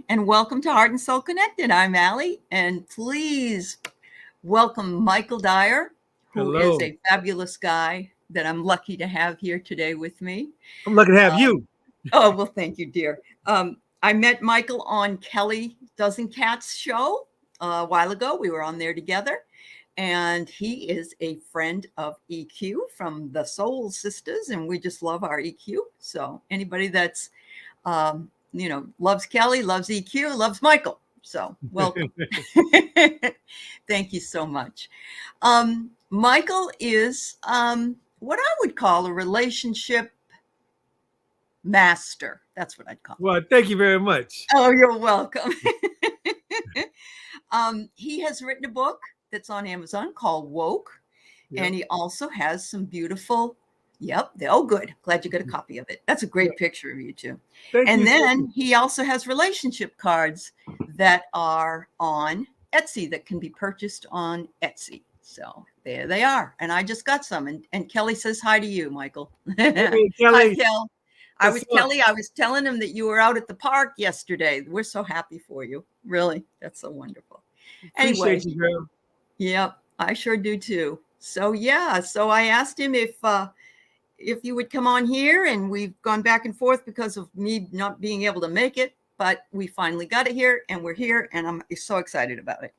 and welcome to Heart and Soul Connected. I'm Allie, and please welcome Michael Dyer, who is Hello. a fabulous guy that I'm lucky to have here today with me. I'm lucky to have you. Oh, well, thank you, dear. I met Michael on Kelly Dozen Cats show a while ago. We were on there together, and he is a friend of EQ from the Soul Sisters, and we just love our EQ. So anybody that's loves Kelly, loves EQ, loves Michael. So welcome. Thank you so much. Michael is what I would call a relationship master. That's what I'd call him. Well, thank you very much. Oh, you're welcome. He has written a book that's on Amazon called Woke. Yep. And he also has some beautiful, good. Glad you got a copy of it. That's a great picture of you two. And then he also has relationship cards that are on Etsy that can be purchased on Etsy. So there they are. And I just got some. And Kelly says hi to you, Michael. Hey, Kelly. Hi, Kel. Kelly, I was telling him that you were out at the park yesterday. We're so happy for you. Really. That's so wonderful. Appreciate you, girl. Yep, I sure do too. So I asked him if you would come on here, and we've gone back and forth because of me not being able to make it, but we finally got it here, and we're here, and I'm so excited about it.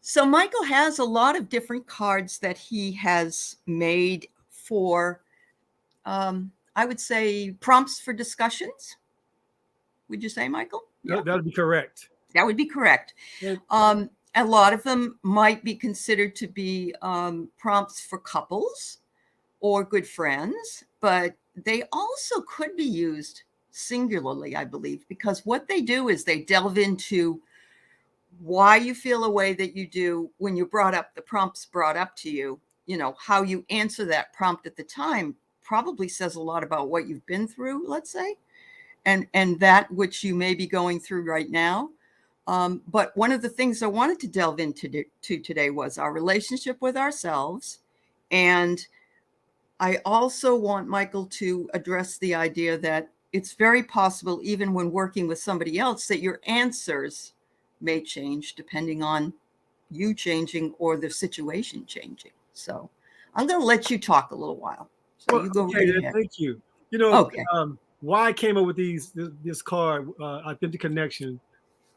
So Michael has a lot of different cards that he has made for, I would say, prompts for discussions. Would you say, Michael? Yeah. That would be correct. That would be correct. Yeah. A lot of them might be considered to be prompts for couples or good friends, but they also could be used singularly, I believe, because what they do is they delve into why you feel a way that you do when the prompt's brought up to you. You know, how you answer that prompt at the time probably says a lot about what you've been through, let's say, and that which you may be going through right now. But one of the things I wanted to delve into today was our relationship with ourselves. And I also want Michael to address the idea that it's very possible, even when working with somebody else, that your answers may change depending on you changing or the situation changing. So I'm going to let you talk a little while. So you go right ahead. Thank you. You know, why I came up with this card, Authentic Connection.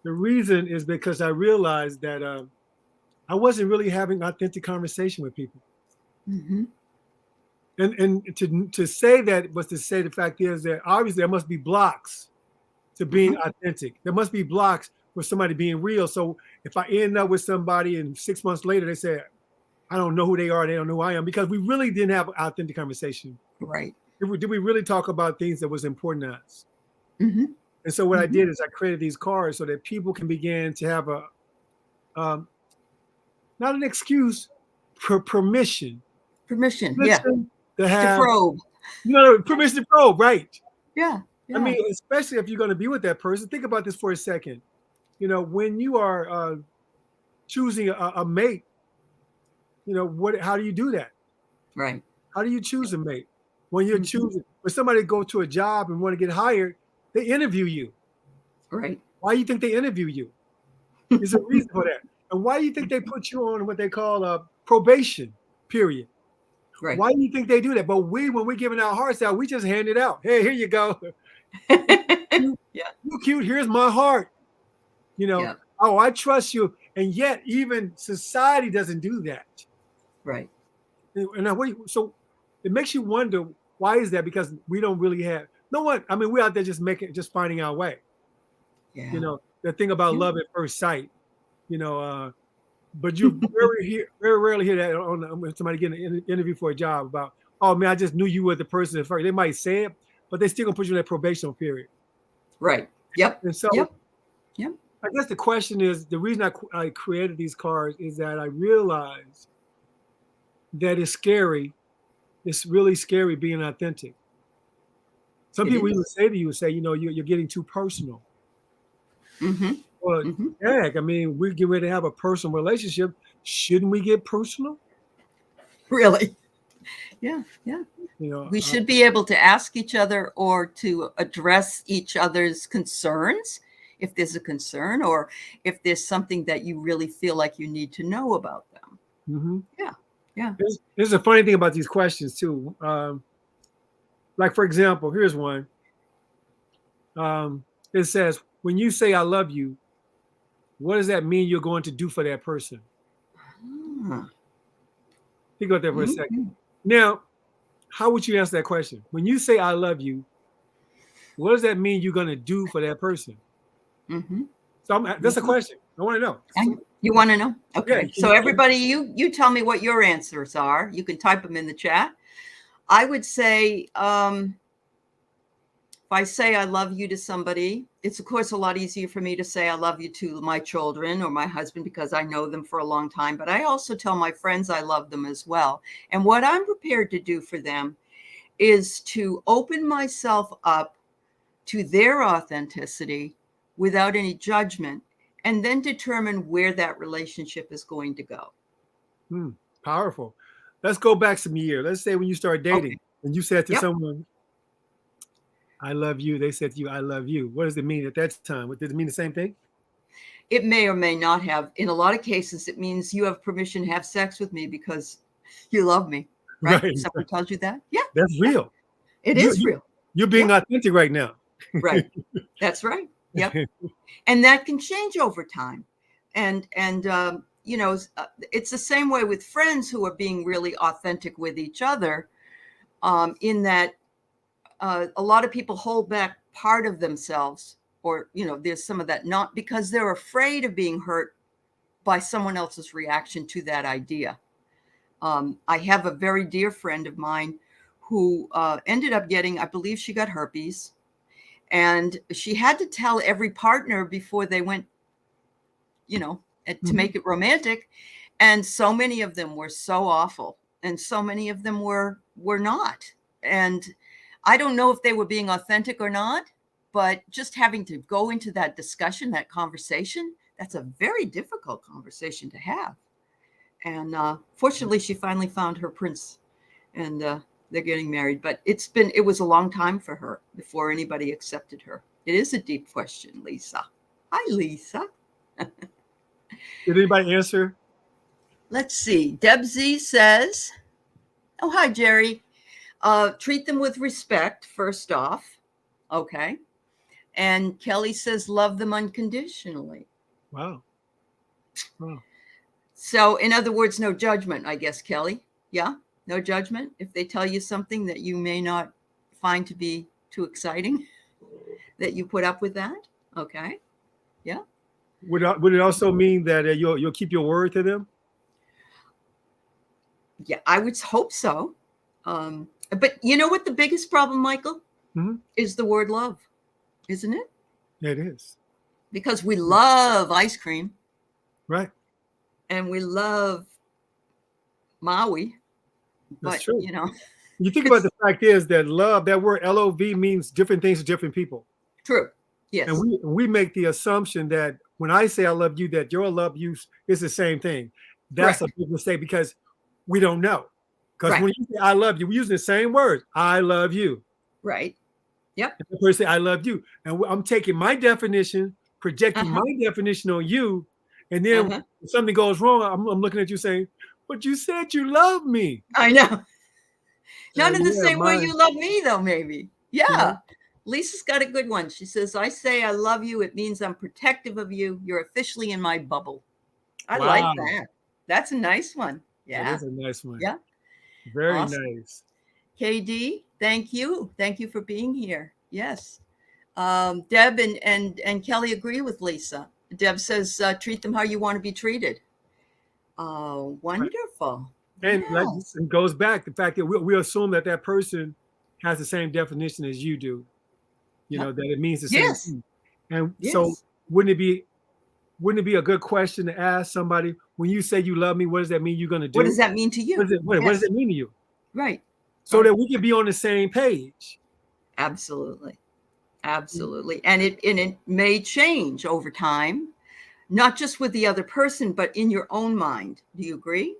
The reason is because I realized that I wasn't really having authentic conversation with people. Mm-hmm. And to say that was to say the fact is that obviously there must be blocks to being authentic. There must be blocks for somebody being real. So if I end up with somebody and 6 months later they say, I don't know who they are, they don't know who I am, because we really didn't have authentic conversation. Right. Did we really talk about things that was important to us? Mm-hmm. And so what I did is I created these cards so that people can begin to have a, not an excuse, permission. Permission to have, to probe. Permission to probe, right? Yeah. I mean, especially if you're going to be with that person. Think about this for a second. You know, when you are choosing a mate, how do you do that? Right. How do you choose a mate? When you're choosing, when somebody go to a job and want to get hired, they interview you. Right. Why do you think they interview you? There's a reason for that. And why do you think they put you on what they call a probation period? Right. Why do you think they do that? But when we're giving our hearts out, we just hand it out. Hey, here you go. You cute. Here's my heart. Oh, I trust you. And yet even society doesn't do that. Right. And so it makes you wonder, why is that? Because we don't really have no one. I mean, we're out there just finding our way. Yeah. The thing about love at first sight, but you very rarely hear that when somebody getting an interview for a job about, oh man, I just knew you were the person at first. They might say it, but they still gonna put you in that probation period. Right. Yep. And so I guess the question is, the reason I created these cards is that I realized that it's scary. It's really scary being authentic. Some people even say to you, you're getting too personal. Mm-hmm. Well, heck, I mean, we're getting ready to have a personal relationship. Shouldn't we get personal? Really? Yeah. You know, We should be able to ask each other or to address each other's concerns if there's a concern, or if there's something that you really feel like you need to know about them. mhm. Yeah. Yeah. There's a funny thing about these questions too. Like for example, here's one. It says, when you say I love you, what does that mean you're going to do for that person? Ah, Think about that for a second. mhm, Now, how would you answer that question? When you say I love you, what does that mean you're going to do for that person? mhm, So that's a mhm. question. I want to know. You want to know? Yeah. Okay. So everybody, you tell me what your answers are. You can type them in the chat. I would say, if I say I love you to somebody, it's of course a lot easier for me to say I love you to my children or my husband because I know them for a long time. But I also tell my friends I love them as well. And what I'm prepared to do for them is to open myself up to their authenticity without any judgment, and then determine where that relationship is going to go. Powerful. Let's go back some years. Let's say when you start dating Okay. and you said to Yep. someone, I love you. They said to you, I love you. What does it mean at that time? Does it mean the same thing? It may or may not have. In a lot of cases, it means you have permission to have sex with me because you love me, right? Right. Someone tells you that? Yeah. That's Yeah. real. It You, is real. you're being Yep. authentic right now. Right. That's right. Yep. And that can change over time. And it's the same way with friends who are being really authentic with each other, in that a lot of people hold back part of themselves, or there's some of that, not because they're afraid of being hurt by someone else's reaction to that idea. I have a very dear friend of mine who ended up getting, I believe she got herpes, and she had to tell every partner before they went, to make it romantic. And so many of them were so awful, and so many of them were not. And I don't know if they were being authentic or not, but just having to go into that discussion, that conversation, that's a very difficult conversation to have. And fortunately, she finally found her prince, and they're getting married. But it was a long time for her before anybody accepted her. It is a deep question, Lisa. Hi, Lisa. Did anybody answer? Let's see. Deb Z says, oh, hi, Jerry. Treat them with respect, first off. Okay. And Kelly says, love them unconditionally. Wow. Wow. So, in other words, no judgment, I guess, Kelly. Yeah. No judgment. If they tell you something that you may not find to be too exciting, that you put up with that. Okay. Yeah. Would it also mean that you'll keep your word to them? Yeah, I would hope so. But you know what the biggest problem, Michael, is the word love, isn't it? It is. Because we love ice cream. Right. And we love Maui. That's But, true. You think about the fact is that love, that word L-O-V, means different things to different people. True. Yes. And we make the assumption that when I say I love you, that your love use is the same thing. That's a big mistake because we don't know. Because when you say I love you, we're using the same words. I love you. Right. Yep. And the person say I love you. And I'm taking my definition, projecting my definition on you. And then if something goes wrong, I'm looking at you saying, but you said you love me. I know. Not in the same way you love me, though, maybe. Yeah. Lisa's got a good one. She says, I say I love you. It means I'm protective of you. You're officially in my bubble. I like that. That's a nice one. Yeah. That is a nice one. Yeah. Very nice. KD, thank you. Thank you for being here. Yes. Deb and Kelly agree with Lisa. Deb says, treat them how you want to be treated. Oh, wonderful. And it goes back the fact that we assume that person has the same definition as you do, that it means the same thing. And so wouldn't it be a good question to ask somebody, when you say you love me, what does that mean you're going to do? What does that mean to you? What does it mean to you? Right. So that we can be on the same page. Absolutely. Absolutely. And it may change over time, not just with the other person, but in your own mind. Do you agree?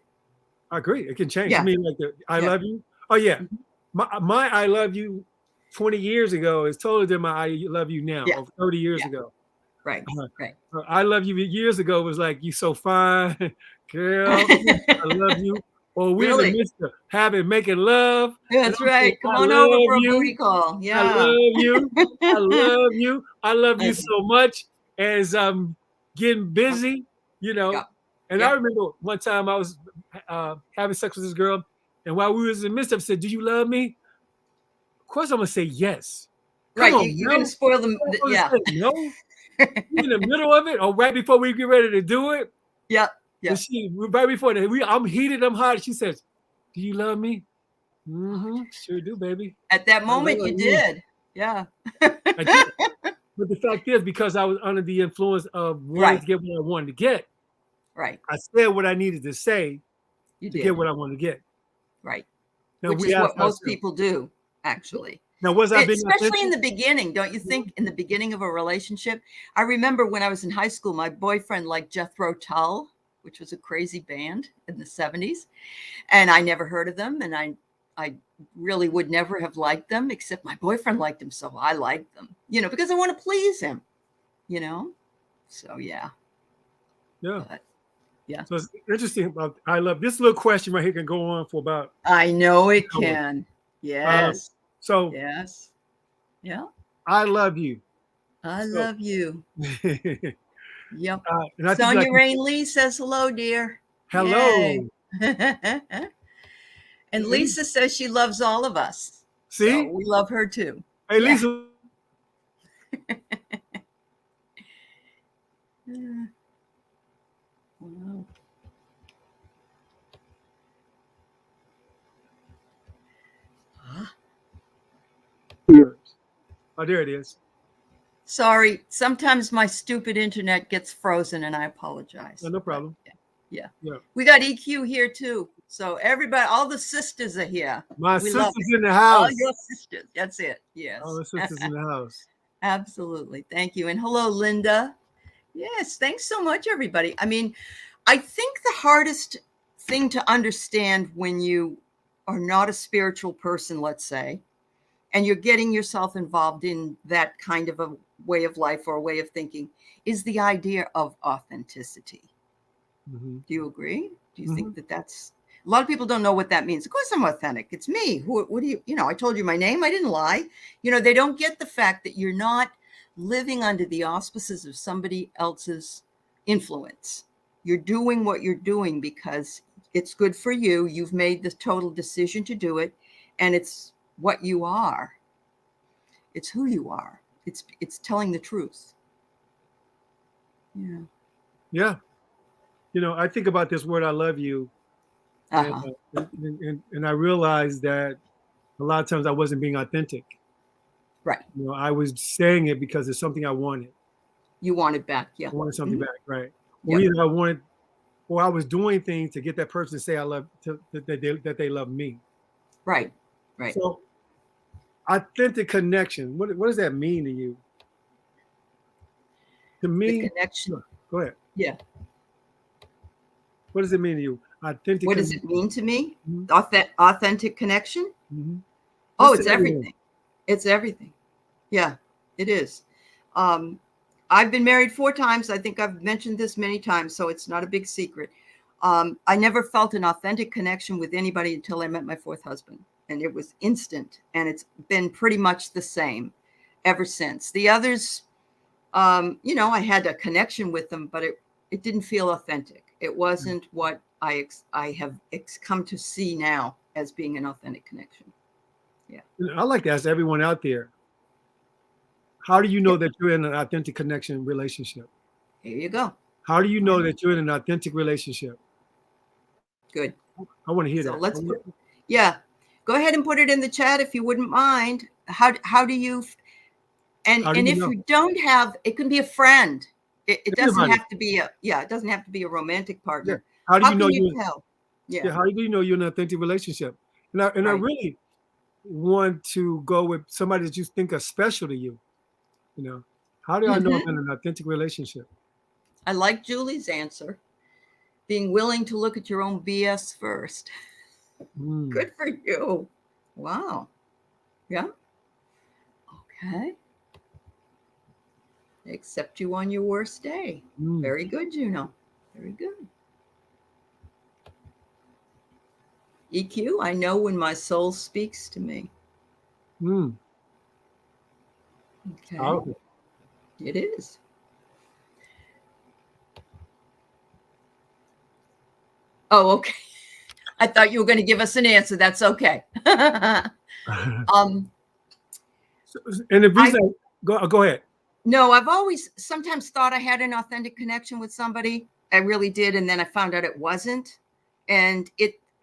I agree. It can change. Yeah. I mean, like I love you. Oh, yeah. my I love you 20 years ago is totally different my I love you now, Yeah. or 30 years Yeah. ago. Right. Right. I love you years ago was like, you so fine, girl. I love you. Or we're in the Really? midst of making love. And That's I'm saying, right. Come I on over love for a booty you. call. I Yeah. love you. I love you. I love you Uh-huh. so much. As I'm getting Yep. busy, you know. Yep. And I Yep. remember one time I was having sex with this girl, and while we was in the midst of it, said, "Do you love me?" Of course, I'm gonna say yes. Come Right. on, You're going to no. spoil them. I'm gonna Yeah. say no. We in the middle of it, or right before we get ready to do it. Yep. And Yep. right before that, I'm heated, I'm hot. She says, "Do you love me?" Mm-hmm. Sure do, baby. At that I moment, love you you. did. Yeah. I did. But the fact is, because I was under the influence of wanting Right. to get what I wanted to get, Right. I said what I needed to say You to get did. what I wanted to get. Right. Now Which we is asked what most ourselves, people do, actually. now was I being Especially in authentic? the beginning, don't you think? In the beginning of a relationship, I remember when I was in high school, my boyfriend liked Jethro Tull, which was a crazy band in the 70s, and I never heard of them, and I really would never have liked them, except my boyfriend liked them, so I liked them, because I want to please him, you know. So yeah, Yeah. but yeah, So it's interesting about I love this little question right here can go on for about I know an it hour. can. Uh, Yes, so yes, yeah. I love you. I So love you. Yep. and I think like Sonia Rain Lee says hello, dear. Yay. hello. And Lisa says she loves all of us. So See? we love her too. Hey Yeah. Lisa. Wow. Huh? Oh, there it is. Sorry, sometimes my stupid internet gets frozen and I apologize. No But problem. yeah. Yeah. We got EQ here too. So everybody, all the sisters are here. My We love sister's it. in the All house. your sisters. That's it. All Yes. the sisters in the house. Absolutely. Thank you. And hello, Linda. Yes. Thanks so much, everybody. I mean, I think the hardest thing to understand when you are not a spiritual person, let's say, and you're getting yourself involved in that kind of a way of life or a way of thinking, is the idea of authenticity. Mm-hmm. Do you agree? Do you Mm-hmm. think that that's a lot of people don't know what that means? Of course, I'm authentic. It's me. What do you, I told you my name. I didn't lie. They don't get the fact that you're not living under the auspices of somebody else's influence. You're doing what you're doing because it's good for you. You've made the total decision to do it, and it's what you are. It's who you are. It's telling the truth. Yeah. Yeah. I think about this word I love you, and, Uh-huh. and I realized that a lot of times I wasn't being authentic. Right. I was saying it because it's something I wanted. You want it back. Yeah. I wanted something Mhm. back, right? Or Yep. either I wanted, or I was doing things to get that person to say I love that they love me. Right. Right. So authentic connection. What does that mean to you? To The me, connection. go ahead. Yeah. What does it mean to you? Authentic What does connection. it mean to me? Mhm. Authentic connection? Mm-hmm. Oh, Just it's to everyone. everything. It's everything. Yeah, it is. Um, I've been married 4 times. I think I've mentioned this many times, so it's not a big secret. I never felt an authentic connection with anybody until I met my 4th husband, and it was instant, and it's been pretty much the same ever since. The others, I had a connection with them, but it didn't feel authentic. It wasn't what I have come to see now as being an authentic connection. Yeah. I like to ask everyone out there, how do you know Yeah. that you're in an authentic connection relationship? Here you go. How do you All know right. that you're in an authentic relationship? Good. I want to hear So that. yeah, go ahead and put it in the chat if you wouldn't mind. How do you, and How do you if know? you don't have, it can be a friend. It doesn't Everybody. have to be it doesn't have to be a romantic Yeah. partner. How do How you know can you you? tell? Yeah. Yeah. How do you know you're in an authentic relationship? And I Right. really want to go with somebody that you think are special to you. How do I know I'm Hmm. in an authentic relationship? I like Julie's answer. Being willing to look at your own BS first. Mm. Good for you. Wow. Yeah. Okay. They accept you on your worst day. Mm. Very good, Juno. Very good. EQ, I know when my soul speaks to me. Mm. Okay. Powerful. It is. Oh, okay. I thought you were going to give us an answer. That's okay. um, And the I reason go ahead. no, I've always sometimes thought I had an authentic connection with somebody. I really did, and then I found out it wasn't, and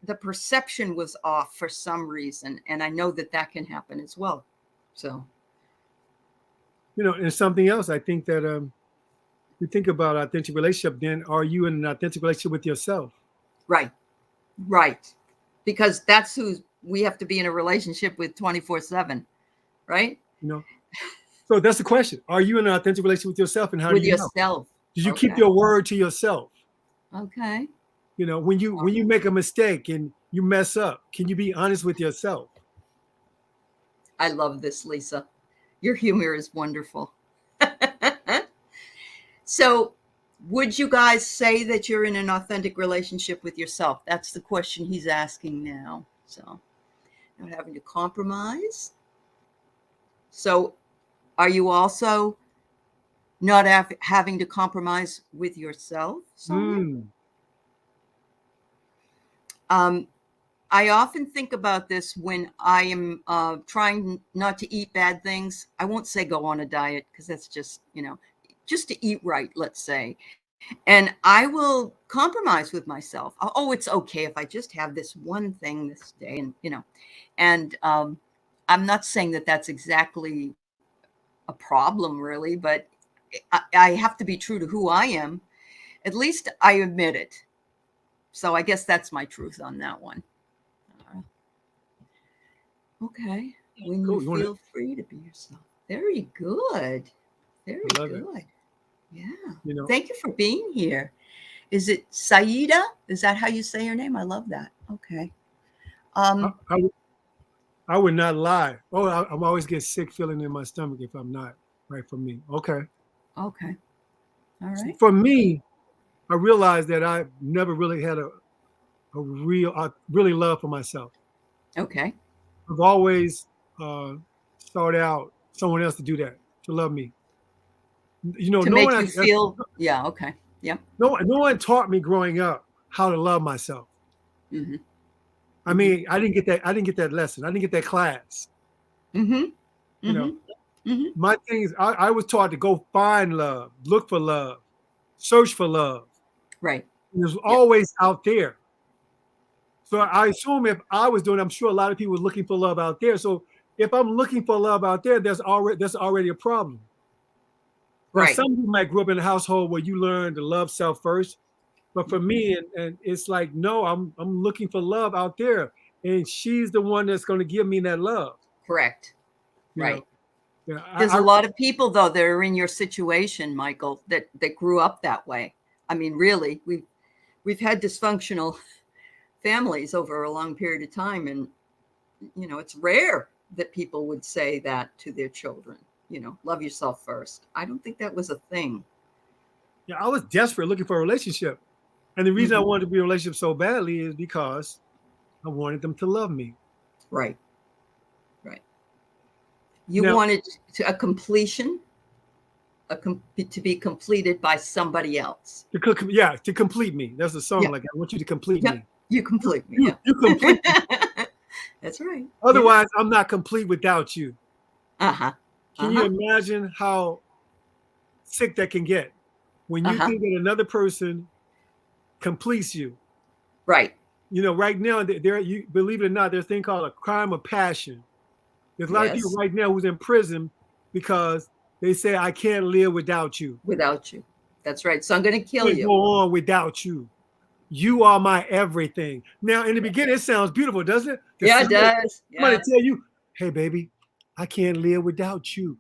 the perception was off for some reason, and I know that that can happen as well. So, And something else, I think that you think about authentic relationship, then are you in an authentic relationship with yourself? right, right, because that's who we have to be in a relationship with 24/7, right? So that's the question. Are you in an authentic relationship with yourself, and how do With you know? yourself. Did you keep Okay. your word to yourself? Okay. When you make a mistake and you mess up, can you be honest with yourself? I love this, Lisa. Your humor is wonderful. So, would you guys say that you're in an authentic relationship with yourself? That's the question he's asking now. So, not having to compromise. So, are you also not having to compromise with yourself, Sonia? Mm. Um, I often think about this when I am trying not to eat bad things. I won't say go on a diet because that's just, just to eat right, let's say. And I will compromise with myself. Oh, it's okay if I just have this one thing this day. And I'm not saying that that's exactly a problem, really, but I have to be true to who I am. At least I admit it. So I guess that's my truth on that one. Okay. When you Cool. You want to? feel free to be yourself. Very good. Very I love it. good. Yeah. You know, Thank you for being here. Is it Saida? Is that how you say your name? I love that. Okay. I, Um, I, I would not lie. Oh, I'm always get sick feeling in my stomach if I'm not right for me. Okay. okay. All right. For me, I realized that I never really had I really love for myself. Okay. I've always uh, sought out someone else to do that, to love me. To No one, make you feel, yeah, okay. Yep. no one taught me growing up how to love myself. Mm-hmm. I Mm-hmm. mean, I didn't get that. I didn't get that lesson. I didn't get that class. Mm-hmm. You know, Mm-hmm. Mm-hmm. my thing is, I was taught to go find love, look for love, search for love. Right. It was Yep. always out there. So Yep. I assume if I was doing, I'm sure a lot of people were looking for love out there. So if I'm looking for love out there, there's already a problem. Now, Right. some people might grow up in a household where you learn to love self first, but for Mm-hmm. me, and it's like, no, I'm looking for love out there, and she's the one that's going to give me that love. Correct. You know, Right. yeah, There's a lot of people though that are in your situation, Michael, that grew up that way. I mean, really, we've had dysfunctional families over a long period of time, and it's rare that people would say that to their children. Love yourself first. I don't think that was a thing. yeah, I was desperate looking for a relationship, and the reason I Mm-hmm. wanted to be in a relationship so badly is because I wanted them to love me. Right. Right. You Now, wanted a completion, to be completed by somebody else. to complete me. There's a song Yeah. like, I want you to complete Yep. me. You complete me. You, Yeah. you complete me. That's right. Yeah. Otherwise, I'm not complete without you. Uh-huh. Can you Uh-huh. imagine how sick that can get when you Uh-huh. think that another person completes you? Right. Right now, you believe it or not, there's a thing called a crime of passion. There's a lot of people Yes. right now who's in prison because they say, I can't live without you. Without you. That's right. So I'm going to kill I can't go you. on without you. You are my everything. Now, in the beginning, it sounds beautiful, doesn't it? Yeah, it does. Somebody Yeah. tell you, hey, baby, I can't live without you.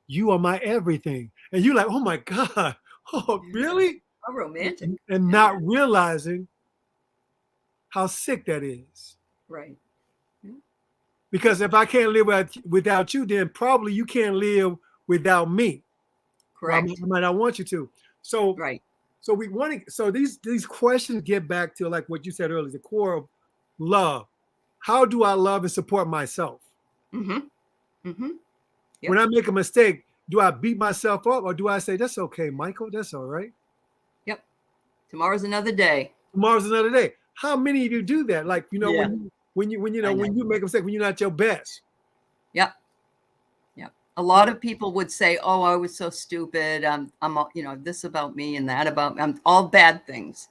You are my everything. And you're like, oh my God, oh, really? How romantic. And Yeah. not realizing how sick that is. Right. Yeah. Because if I can't live without you, then probably you can't live without me. Well, I Correct. might not want you to. So, Right. so we want to. So these questions get back to like what you said earlier, the core of love. How do I love and support myself? Mm-hmm. Mm-hmm. When Yep. I make a mistake, do I beat myself up or do I say that's okay, Michael? That's all right. Yep. Tomorrow's another day. Tomorrow's another day. How many of you do that? Like Yeah. I know. when you make a mistake when you're not your best. Yep. Yep. A lot of people would say, "Oh, I was so stupid. This about me and that about me. All bad things."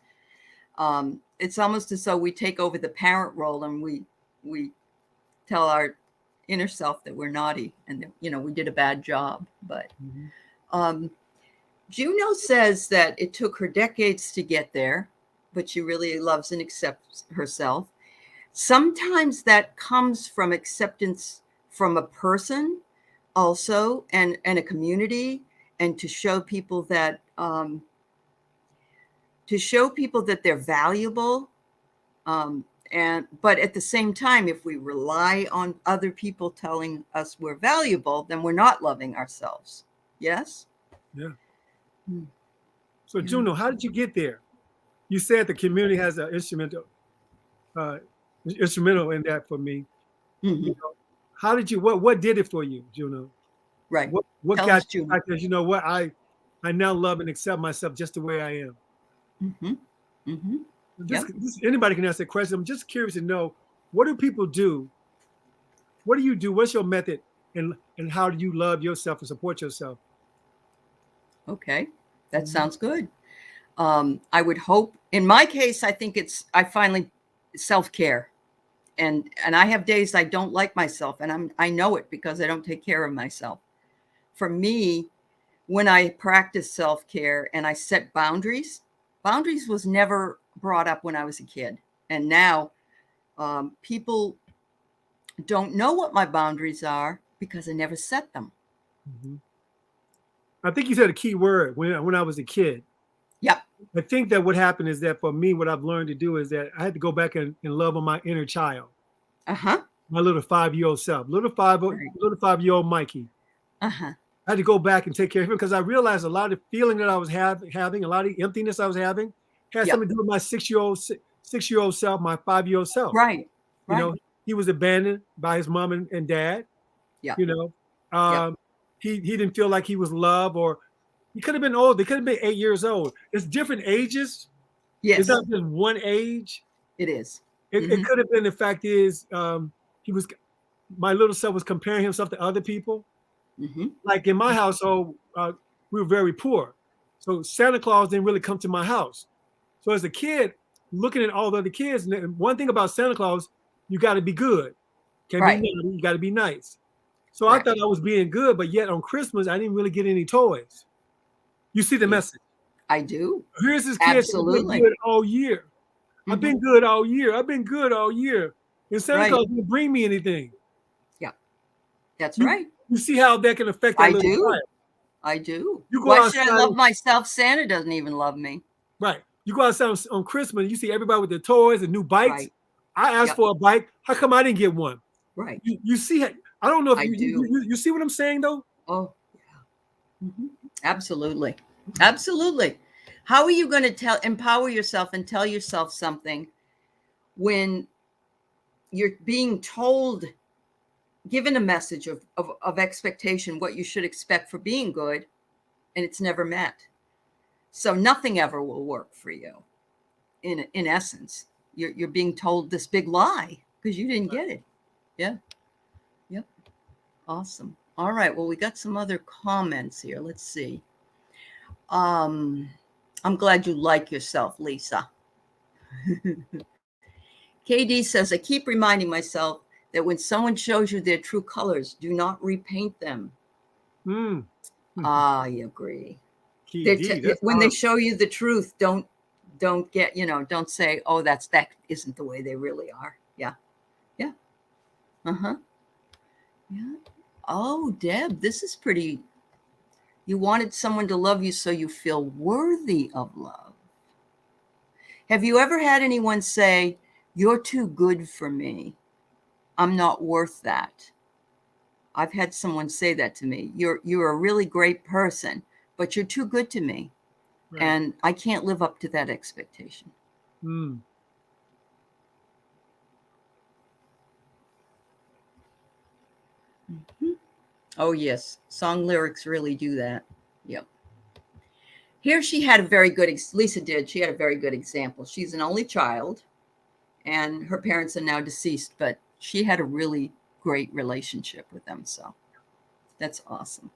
It's almost as though we take over the parent role and we tell our inner self that we're naughty and that, we did a bad job. But Mm-hmm. um, Juno says that it took her decades to get there, but she really loves and accepts herself. Sometimes that comes from acceptance from a person also and a community, and to show people that they're valuable. But at the same time, if we rely on other people telling us we're valuable, then we're not loving ourselves. Yes. Yeah. Hmm. So Yeah. Juno, how did you get there? You said the community has an uh, instrumental in that for me. Mm-hmm. You know, how did you? What did it for you, Juno? Right. What Tell got us, you Juno. back there? You know what? I now love and accept myself just the way I am. Mm-hmm. Mm-hmm. This, Yep. this anybody can ask that question. I'm just curious to know what do people do? What do you do? What's your method? And how do you love yourself and support yourself? Okay. That Mhm. sounds good. I would hope, in my case, I think I finally self-care. And I have days I don't like myself, and I know it because I don't take care of myself. For me, when I practice self-care and I set boundaries was never brought up when I was a kid. And now people don't know what my boundaries are because I never set them. Mhm. I think you said a key word when I was a kid. Yep. I think that what happened is that for me, what I've learned to do is that I had to go back and love on my inner child, Uh-huh. my little 5-year-old self, Right. little 5-year-old Mikey. Uh-huh. I had to go back and take care of him because I realized a lot of the feeling that I was having, a lot of the emptiness I was having, had Yep. something to do with my 6-year-old self, my 5-year-old self. Right. You know, Right. he was abandoned by his mom and dad. Yep. You know, Yep. he didn't feel like he was loved, or he could have been old. They could have been 8 years old. It's different ages. It's Yes, not just one age. it is. It Mm-hmm. could have been the fact is he was my little self was comparing himself to other people. Mm-hmm. Like in my household, we were very poor, so Santa Claus didn't really come to my house. So as a kid, looking at all the other kids, and one thing about Santa Claus, you got to be good. Can't be Right. naughty. You got to be nice. So I Correct. thought I was being good, but yet on Christmas I didn't really get any toys. You see the Yeah, message. I do. Here's this kid that I've been Absolutely. good all year. I've Mm-hmm. been good all year. I've been good all year. And Santa Right. Claus didn't bring me anything. Yeah, that's You right. you see how that can affect that I little do. child. I do. You go Why should I outside, love myself? Santa doesn't even love me. right? You go outside on Christmas, you see everybody with their toys and new bikes. Right. I asked Yep. for a bike. How come I didn't get one? Right. You see, I don't know if I you, you do. you you see what I'm saying though. Oh, hmm, absolutely. Absolutely. How are you going to empower yourself and tell yourself something when you're being told, given a message of expectation, what you should expect for being good, and it's never met? So nothing ever will work for you. In essence, you're being told this big lie because you didn't get it. Yeah. Yep. Awesome. All right. Well, we got some other comments here. Let's see. Um, I'm glad you like yourself, Lisa. KD says, I keep reminding myself that when someone shows you their true colors, do not repaint them. Mm. I agree. Key D, that's When they powerful. show you the truth, don't get, don't say, oh, that isn't the way they really are. Yeah. Yeah. Uh-huh. Yeah. Oh, Deb, this is pretty. You wanted someone to love you so you feel worthy of love. Have you ever had anyone say, you're too good for me? I'm not worth that. I've had someone say that to me. You're a really great person, but you're too good to me. Right. And I can't live up to that expectation. Mm. Mm-hmm. Oh, yes. Song lyrics really do that. Yep. Here she had a very good, Lisa did. She had a very good example. She's an only child and her parents are now deceased, but she had a really great relationship with them. So that's awesome.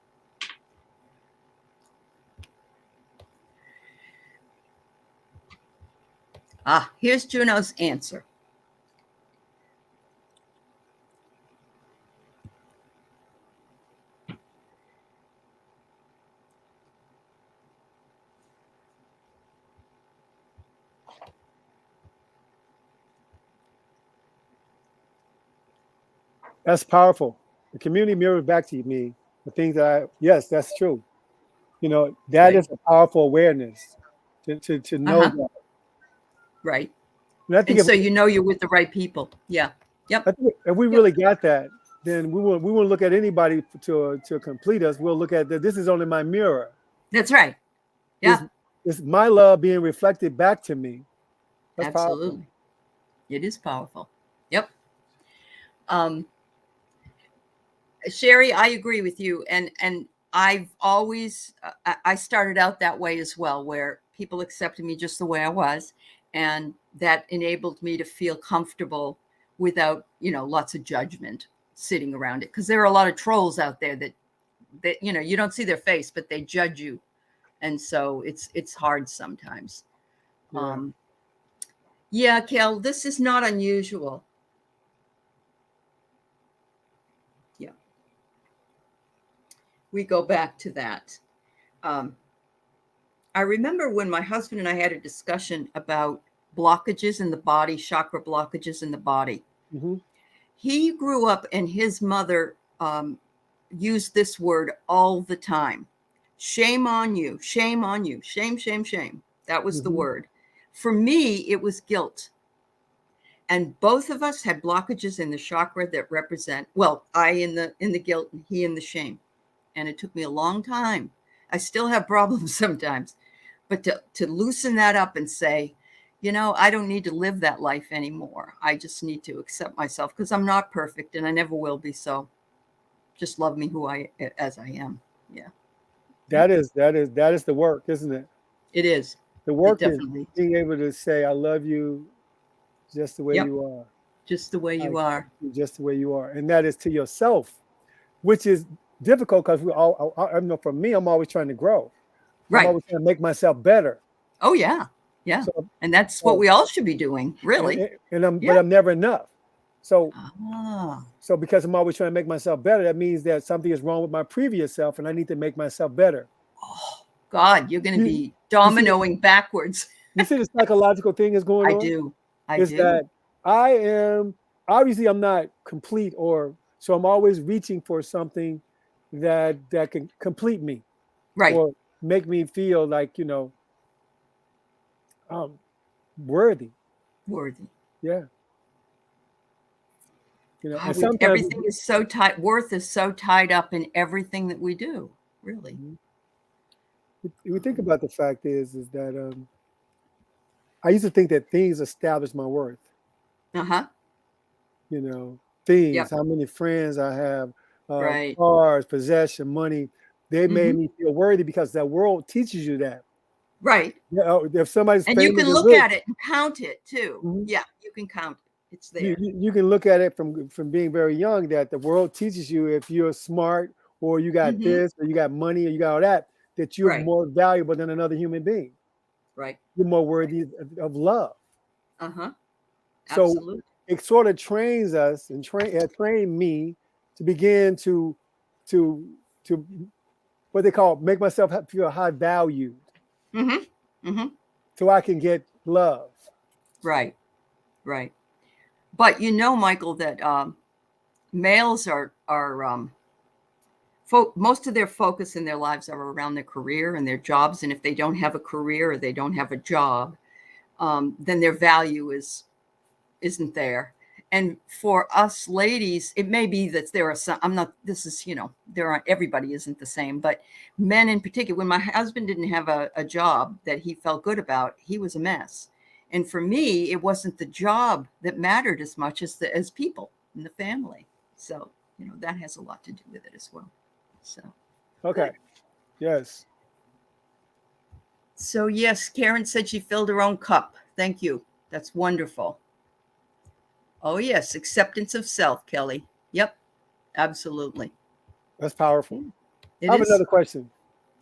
Here's Juno's answer. That's powerful. The community mirrors back to me the things that yes, that's true. You know, that Right. is a powerful awareness to know that. Right. And I think And so you know you're with the right people. Yeah. Yep. I think if we really got that, then we won't look at anybody to complete us. We'll look at that. This is only my mirror. That's right. Yeah. It's my love being reflected back to me. That's Absolutely. powerful. It is powerful. Yep. Sherry, I agree with you. And I've always, I started out that way as well, where people accepted me just the way I was. And that enabled me to feel comfortable without, lots of judgment sitting around it. Because there are a lot of trolls out there that, you don't see their face, but they judge you. And so it's hard sometimes. Yeah. Yeah, Kel, this is not unusual. Yeah. We go back to that. I remember when my husband and I had a discussion about blockages in the body, chakra blockages in the body. Mm-hmm. He grew up and his mother used this word all the time. Shame on you, shame on you, shame, shame, shame. That was the word. For me, it was guilt. And both of us had blockages in the chakra that represent, well, I in the guilt and he in the shame. And it took me a long time. I still have problems sometimes, but to loosen that up and say, I don't need to live that life anymore. I just need to accept myself because I'm not perfect and I never will be. So just love me as I am. Yeah. That is the work, isn't it? It is. The work is definitely being able to say, I love you just the way you are. Just the way you are. Just the way you are. And that is to yourself, which is difficult because I know for me, I'm always trying to grow. Right. I'm always trying to make myself better. Oh, yeah. Yeah. So, and that's what we all should be doing, really. But I'm never enough. So because I'm always trying to make myself better, that means that something is wrong with my previous self and I need to make myself better. Oh, God, you're going to be dominoing backwards. You see the psychological thing is going on? I do. That I am, obviously I'm not complete so I'm always reaching for something that can complete me. Right. Or make me feel like, worthy. Worthy. Yeah. And sometimes everything is so tight. Worth is so tied up in everything that we do, really. We think about the fact is that I used to think that things establish my worth. Things, how many friends I have, cars, possession, money, they made me feel worthy because that world teaches you that. Right. If somebody's and you can look at it and count it too. Yeah, you can count it. It's there. You can look at it from being very young that the world teaches you if you're smart or you got this or you got money or you got all that you're more valuable than another human being. Right. You're more worthy of love. Absolutely. So it sort of trains us and trained me to begin to what they call make myself feel high valued. So I can get love. Right. But Michael, that males are most of their focus in their lives are around their career and their jobs. And if they don't have a career or they don't have a job, then their value isn't there. And for us ladies, it may be that there are some, I'm not, this is, there aren't, everybody isn't the same, but men in particular, when my husband didn't have a job that he felt good about, he was a mess. And for me, it wasn't the job that mattered as much as people in the family. So, that has a lot to do with it as well. So, Okay. Yes. So yes, Karen said she filled her own cup. Thank you. That's wonderful. Oh yes, acceptance of self, Kelly. Yep, absolutely. That's powerful. It I have is. another question.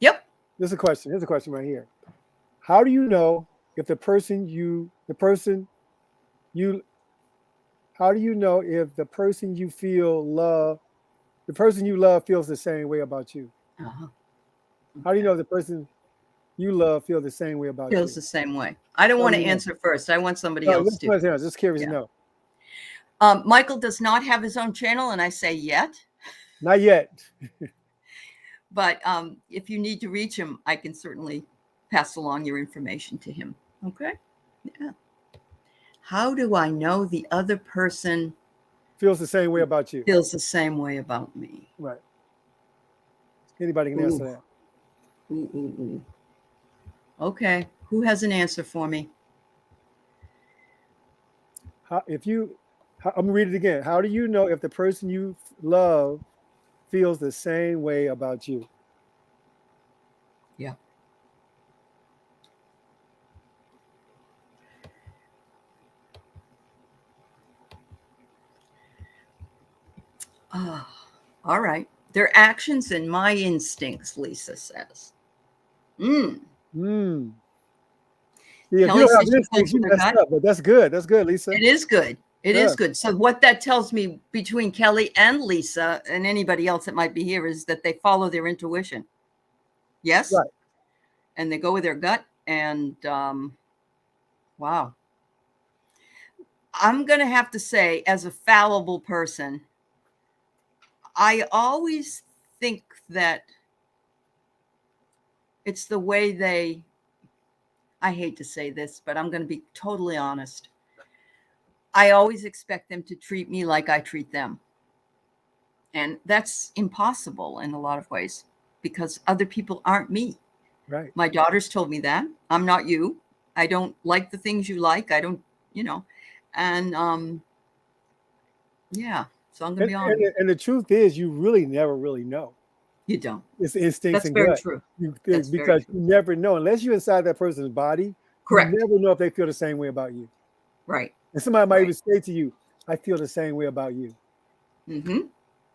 Yep. Here's a question right here. How do you know if the person you feels the same way about you? Uh-huh. How do you know if the person you love feels the same way about Feels you? the same way. I don't How want do to you know? answer first. I want somebody No, else to. just curious to Yeah. know. Michael does not have his own channel, and I say yet. Not yet. But if you need to reach him, I can certainly pass along your information to him. Okay. Yeah. How do I know the other person Feels the same way about you. feels the same way about me? Right. Anybody can answer that. Ooh. Okay. Who has an answer for me? I'm gonna read it again. How do you know if the person you love feels the same way about you? Yeah. All right. Their actions and my instincts, Lisa says. Yeah, if you Kelly don't have says she feels instincts, you with her messed gut. up. But that's good. That's good, Lisa. It is good. It Yeah. is good. So what that tells me between Kelly and Lisa and anybody else that might be here is that they follow their intuition. Yes. Right. And they go with their gut. And wow. I'm going to have to say, as a fallible person, I always think that it's the way I hate to say this, but I'm going to be totally honest. I always expect them to treat me like I treat them. And that's impossible in a lot of ways because other people aren't me. Right. My daughters told me that. I'm not you. I don't like the things you like. I don't, and yeah. So I'm going to be honest. And the truth is, you really never really know. You don't. It's instincts That's and very gut. true. That's very Because true. you never know unless you're inside that person's body. Correct. You never know if they feel the same way about you. Right. And somebody might Right. even say to you, "I feel the same way about you." Mm-hmm.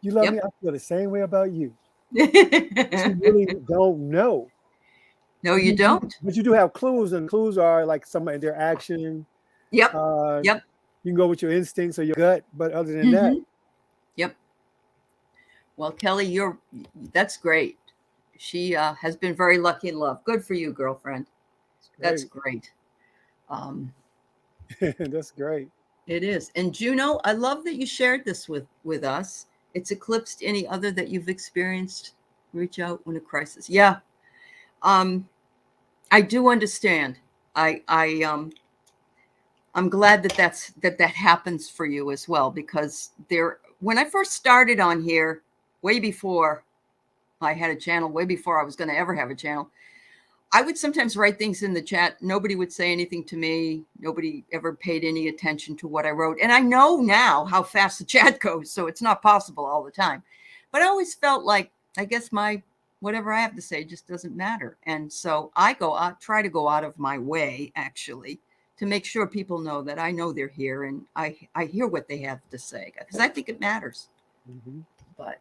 You love Yep. me. I feel the same way about you. But you really don't know. No, you don't. But you do have clues, and clues are like some in their action. Yep. You can go with your instincts or your gut, but other than that, Yep. Well, Kelly, that's great. She has been very lucky in love. Good for you, girlfriend. That's great. That's great. It is. And Juno, I love that you shared this with us. It's eclipsed any other that you've experienced. Reach out when a crisis. Yeah. I do understand. I'm glad that happens for you as well, because when I first started on here, way before I had a channel, way before I was going to ever have a channel, I would sometimes write things in the chat. Nobody would say anything to me. Nobody ever paid any attention to what I wrote. And I know now how fast the chat goes, so it's not possible all the time. But I always felt like, I guess whatever I have to say just doesn't matter. And so I try to go out of my way, actually, to make sure people know that I know they're here and I hear what they have to say, because I think it matters. Mm-hmm. But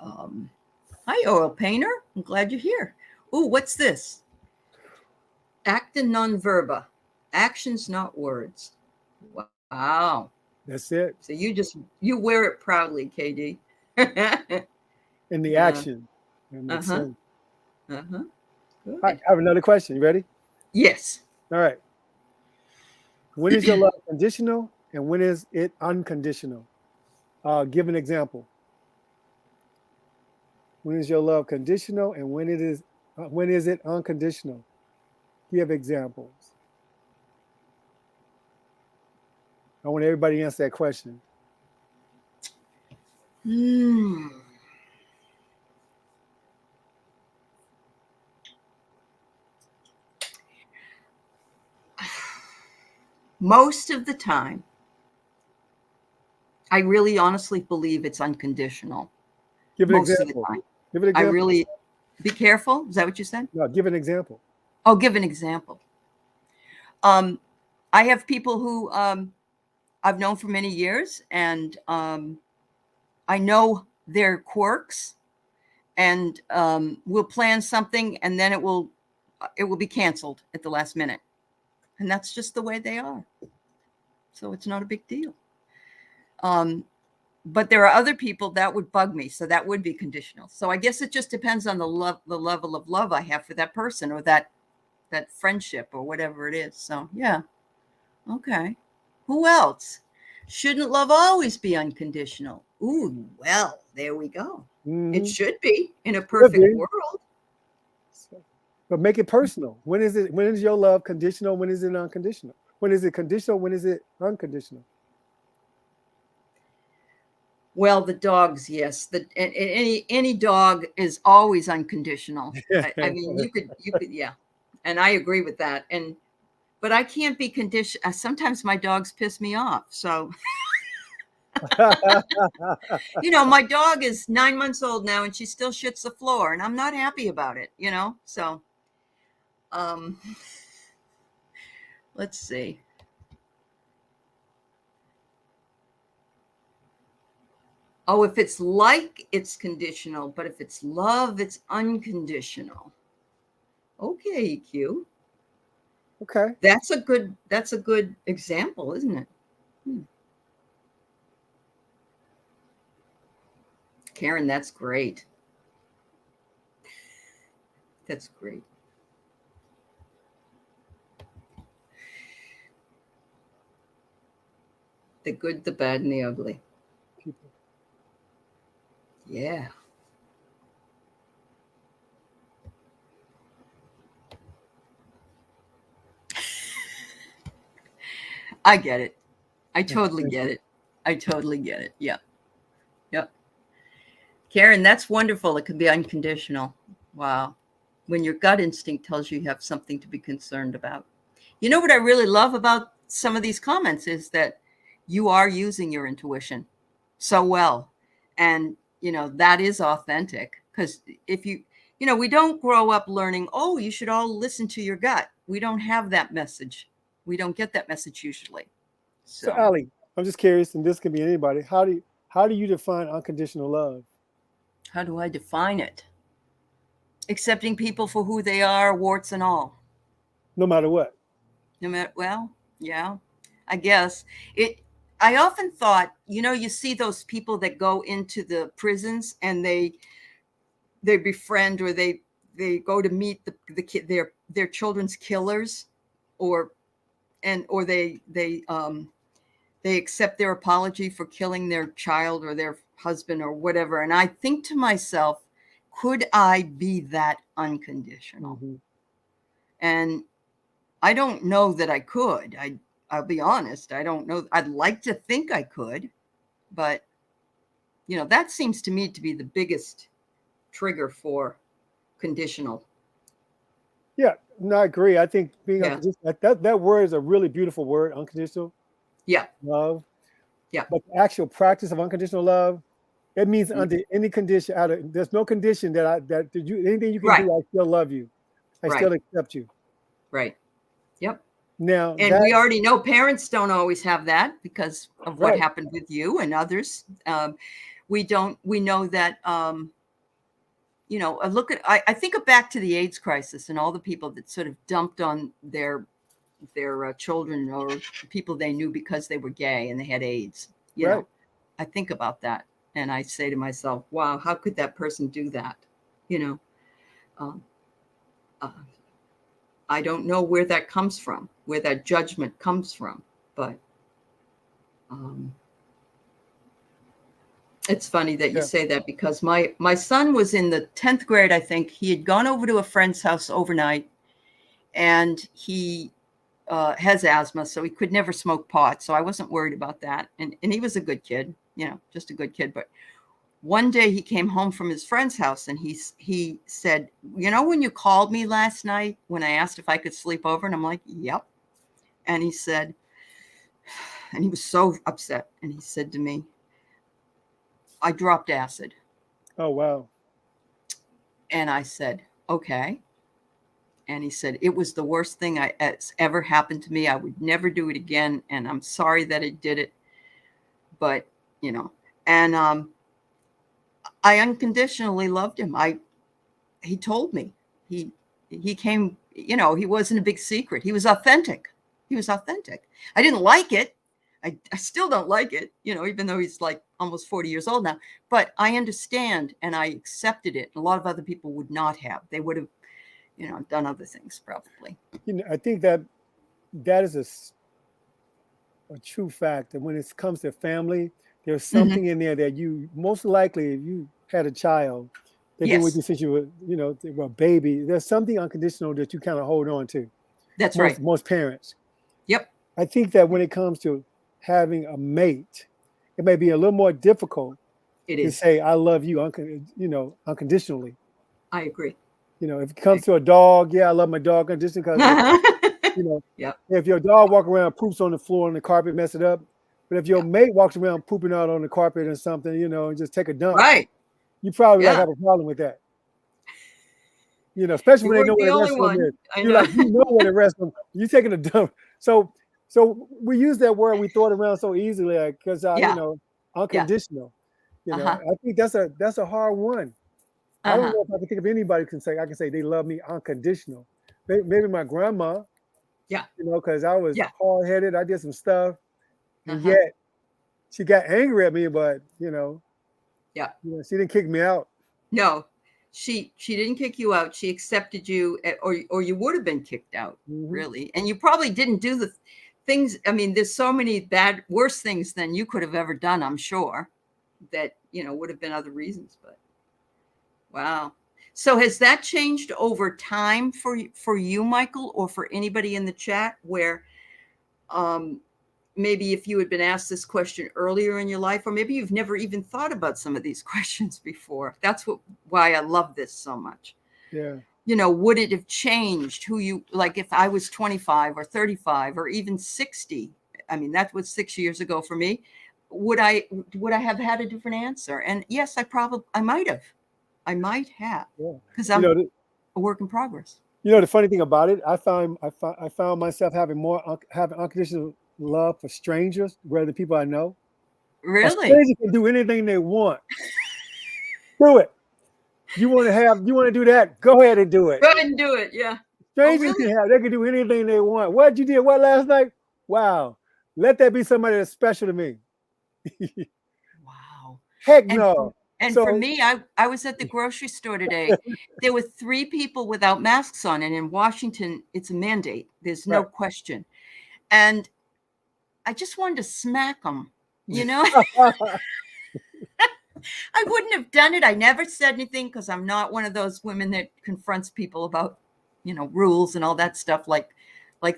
hi, oil painter. I'm glad you're here. Ooh, what's this? Acta non verba. Actions, not words. Wow. That's it. So you wear it proudly, KD. In the action. That makes sense. Uh-huh. Good. I have another question. You ready? Yes. All right. When is your love conditional and when is it unconditional? Give an example. When is your love conditional and when is it unconditional? Give examples. I want everybody to answer that question. Most of the time, I really honestly believe it's unconditional. Give an Most of the example. time. Give an I example. really, be careful. Is that what you said? No, give an example. Oh, give an example. I have people who I've known for many years, and I know their quirks, and we'll plan something, and then it will be canceled at the last minute, and that's just the way they are. So it's not a big deal. But there are other people that would bug me, so that would be conditional. So I guess it just depends on the level of love I have for that person, or that friendship, or whatever it is. So yeah, okay. Who else? Shouldn't love always be unconditional? Ooh, well, there we go. It should be in a perfect world. But make it personal. When is your love conditional? When is it unconditional? When is it conditional? When is it unconditional? Well, the dogs, yes. Any dog is always unconditional. I mean, you could, yeah. And I agree with that. But I can't be conditional. Sometimes my dogs piss me off. So, my dog is 9 months old now, and she still shits the floor, and I'm not happy about it, So, let's see. Oh, if it's like, it's conditional, but if it's love, it's unconditional. Okay, EQ. Okay. That's a good example, isn't it? Karen, that's great. That's great. The good, the bad, and the ugly. People. Yeah. I get it. I totally get it. I totally get it. Yeah. Yep. Karen, that's wonderful. It can be unconditional. Wow. When your gut instinct tells you have something to be concerned about. You know what I really love about some of these comments is that you are using your intuition so well. And, that is authentic. Because if we don't grow up learning, oh, you should all listen to your gut. We don't have that message. We don't get that message usually. So Ali, I'm just curious, and this could be anybody. How do you define unconditional love? How do I define it? Accepting people for who they are, warts and all. No matter what. No matter, well, yeah, I guess I often thought, you see those people that go into the prisons, and they befriend, or they go to meet their children's killers, or they accept their apology for killing their child or their husband or whatever. And I think to myself, could I be that unconditional? Mm-hmm. And I don't know that I could. I'll be honest. I don't know. I'd like to think I could, but that seems to me to be the biggest trigger for conditional. Yeah, no, I agree. I think being unconditional, that word is a really beautiful word, unconditional. Yeah. Love. Yeah. But the actual practice of unconditional love, it means under any condition, there's no condition anything you can do, I still love you. I still accept you. Right. Yep. Now, and we already know parents don't always have that because of what happened with you and others. We know that, I think back to the AIDS crisis and all the people that sort of dumped on their children or people they knew because they were gay and they had AIDS. I think about that and I say to myself, wow, how could that person do that? I don't know where that comes from, where that judgment comes from, but it's funny that you say that, because my son was in the 10th grade, I think. He had gone over to a friend's house overnight, and he has asthma, so he could never smoke pot. So I wasn't worried about that. And he was a good kid, just a good kid. But one day he came home from his friend's house and he said, when you called me last night when I asked if I could sleep over? And I'm like, yep. And he said, and he was so upset. And he said to me, I dropped acid. Oh, wow. And I said, okay. And he said, it was the worst thing that's ever happened to me. I would never do it again. And I'm sorry that I did it. But, and I unconditionally loved him. He told me. He came, he wasn't a big secret. He was authentic. I didn't like it. I still don't like it, even though he's like almost 40 years old now. But I understand and I accepted it. A lot of other people would not have. They would have, done other things probably. I think that is a true fact. And when it comes to family, there's something in there that you most likely, if you had a child, they've been with you since you were, they were a baby. There's something unconditional that you kind of hold on to. That's right. Most parents. Yep. I think that when it comes to having a mate, it may be a little more difficult to say, I love you, unconditionally. I agree. If it comes to a dog, I love my dog unconditionally because, if your dog walk around, poops on the floor and the carpet, mess it up. But if your mate walks around pooping out on the carpet or something, and just take a dump, right? You probably have a problem with that. Especially when they know where the restroom is. You're like, where the restroom. You're taking a dump. So we use that word. We throw it around so easily, because unconditional. I think that's a hard one. I don't know if I can think of anybody I can say they love me unconditional. Maybe my grandma. Yeah. Because I was hard-headed. I did some stuff, and yet she got angry at me, but she didn't kick me out. No, she didn't kick you out. She accepted you, or you would have been kicked out, really. And you probably didn't do the things. I mean, there's so many worse things than you could have ever done, I'm sure, that, would have been other reasons. But wow. So has that changed over time for you, Michael, or for anybody in the chat where maybe if you had been asked this question earlier in your life, or maybe you've never even thought about some of these questions before. That's why I love this so much. Yeah. Would it have changed who you, like if I was 25 or 35 or even 60, I mean, that was 6 years ago for me. Would I have had a different answer? And yes, I might have. Because I'm a work in progress. The funny thing about it, I found myself having unconditional love for strangers rather than people I know. Really? A stranger can do anything they want. Do it. You want to do that? Go ahead and do it. Go ahead and do it. Yeah. Strangers they can do anything they want. What you did? What last night? Wow. Let that be somebody that's special to me. Wow. Heck no. And for me, I was at the grocery store today. There were 3 people without masks on, and in Washington, it's a mandate. There's no question. And I just wanted to smack them, I wouldn't have done it. I never said anything because I'm not one of those women that confronts people about, rules and all that stuff like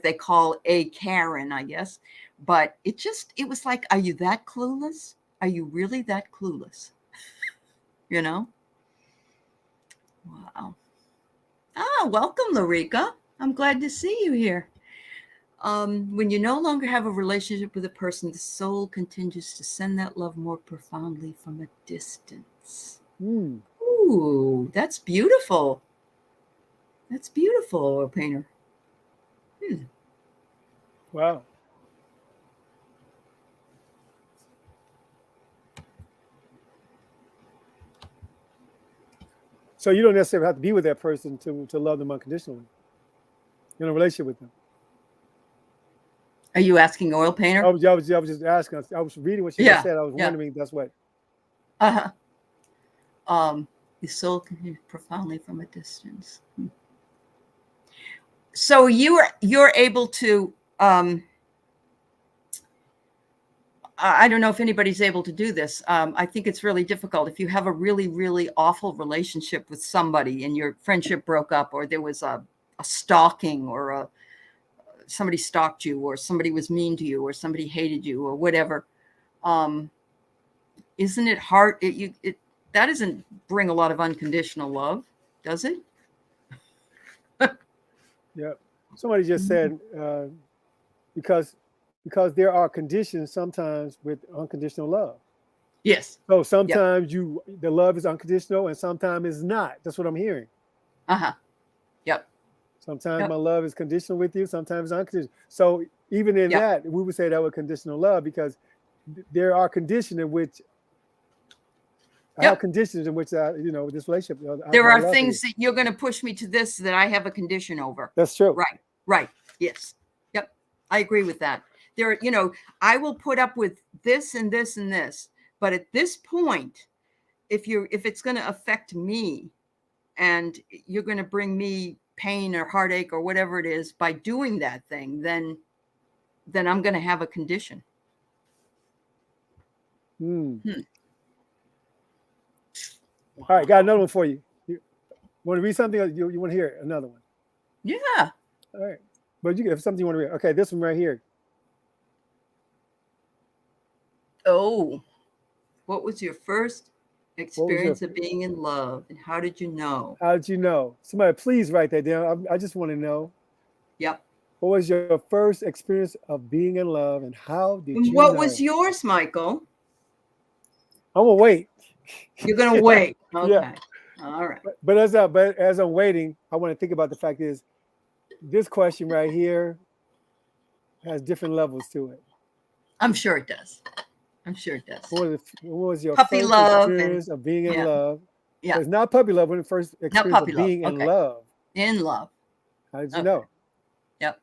they call a Karen, I guess. But it was like, are you that clueless? Are you really that clueless? Wow. Welcome, Larica. I'm glad to see you here. When you no longer have a relationship with a person, the soul continues to send that love more profoundly from a distance. Ooh, that's beautiful. That's beautiful, oil painter. Wow. So you don't necessarily have to be with that person to love them unconditionally. In a relationship with them. Are you asking oil painter? I was just asking. I was reading what she just said. I was wondering that's what. The soul can profoundly from a distance. So you're able to. I don't know if anybody's able to do this. I think it's really difficult if you have a really, really awful relationship with somebody and your friendship broke up, or there was a stalking or somebody stalked you, or somebody was mean to you, or somebody hated you, or whatever. Isn't it hard? That doesn't bring a lot of unconditional love, does it? Yep. Somebody just said because there are conditions sometimes with unconditional love. Yes. So sometimes the love is unconditional and sometimes it's not. That's what I'm hearing. Uh-huh. Yep. Sometimes my love is conditional with you, sometimes unconditional. So even in that, we would say that was conditional love, because there are conditions in which I have conditions in which this relationship. There are things that you're going to push me to this that I have a condition over. That's true. Right. Yes. Yep. I agree with that. There, I will put up with this and this and this, but at this point, if it's going to affect me and you're going to bring me pain or heartache or whatever it is by doing that thing, then I'm going to have a condition. Wow. All right, got another one for you. You want to read something, or you want to hear another one? Yeah. All right. But you have something you want to read. Okay, this one right here. Oh, what was your first experience of being in love, and how did you know? How did you know? Somebody please write that down. I just want to know. Yep. What was your first experience of being in love, and how did you know? What was yours, Michael? I'm gonna wait. You're gonna wait. Okay. Yeah. All right. But as I'm waiting, I want to think about the fact is this question right here has different levels to it. I'm sure it does. What was your puppy first love experience of being in love? Yeah. It's not puppy love. When the first experience of being in love. In love. How did you know? Yep.